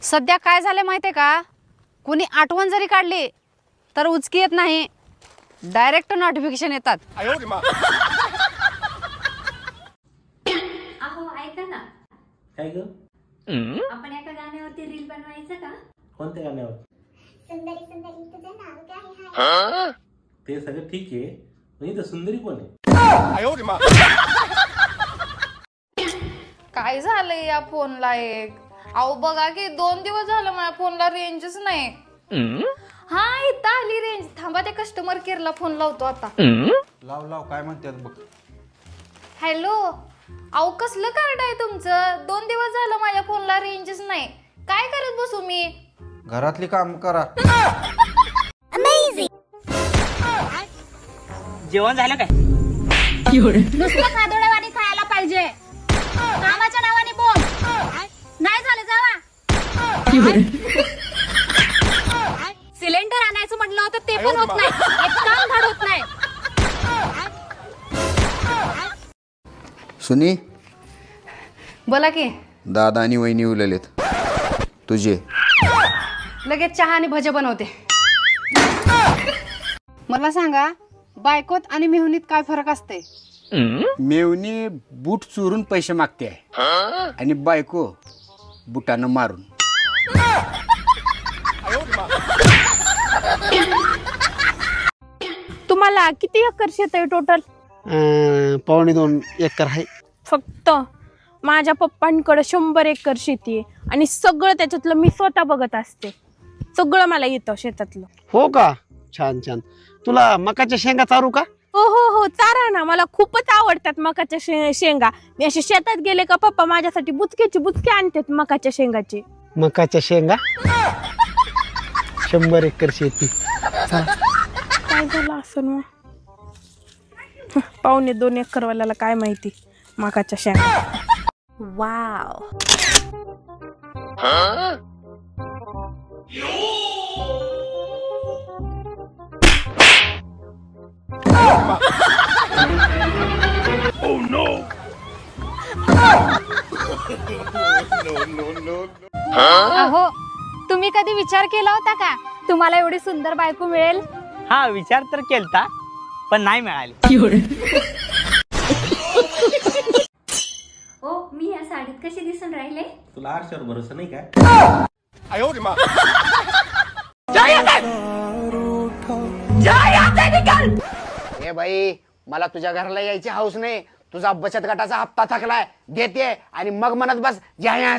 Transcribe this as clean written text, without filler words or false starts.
सध्या काय झाले माहितीये का, कुणी आठवण जरी काढली तर उचकी येत नाही, डायरेक्ट नोटिफिकेशन येतात। अहो ऐका ना, काय ग? आपण एका गाण्यावरती रील बनवायचं का? कोणत्या गाण्यावर? सुंदरी सुंदरी तुझं नाव काय आहे? ते सगळं ठीक आहे, पण इथं सुंदरी कोण आहे? काय झालंय या फोनला एक? अहो बघा की 2 दिवस झालं माझ्या फोनला रेंजच नाही। हा इथं आली रेंज, थांबा ते कस्टमर केअरला फोन लावतो आता। लाव काय म्हणतात बघ। हॅलो, अहो कसलं कार्ड आहे तुमचं? 2 दिवस झालं माझ्या फोनला रेंजच नाही, काय करत बसू मी? घरातली काम करा। जेवण झालं काय? नुसतं खादोड्यावानी खायला पाहिजे, कामाच्या नावाने बोल। नाही झालं जावा। सिलेंडर आणायचं म्हटलं होतं ते पण होत नाही, एक काम धाड होत नाही। सुनी, बोला की। दादा आणि वहिनी उरलेत तुझे। लगेच चहा आणि भजे बनवते। मला सांगा, बायकोत आणि मेहुनीत काय फरक असते? मेवणी बूट चोरून पैसे मागते आणि बायको बुटानं मारून। तुम्हाला किती एकर शेत आहे टोटल? 2.25 एकर आहे फक्त। माझ्या पप्पांकडे 100 एकर शेती आहे आणि सगळं त्याच्यातलं मी स्वतः बघत असते, सगळं मला येतं शेतातलं। हो का? छान छान। तुला मकाच्या शेंगा चारू का? हो हो हो, चारा ना, मला खूपच आवडतात मकाच्या शेंगा। मी असे शेतात गेले का पप्पा माझ्यासाठी बुचके आणतात मकाच्या शेंगाचे। मकाच्या शेंगा 100 एकर शेती। काय झालं असं मग? 2.25 एकर वाल्याला काय माहिती मकाच्या शेंगा। वाव। अहो तुम्ही कधी विचार केला होता का तुम्हाला एवढी सुंदर बायको मिळेल? हा, विचार तर केलता पण नाही मिळाली। हो, मी या साडीत कशी दिसून राहिले? तुला आरशावर भरोसा नाही काय? ए बाई, मला तुझ्या घराला यायची हौस नाही, तुझा बचत गटाचा हप्ता थकलाय, देते आणि मग म्हणत बस, ज्या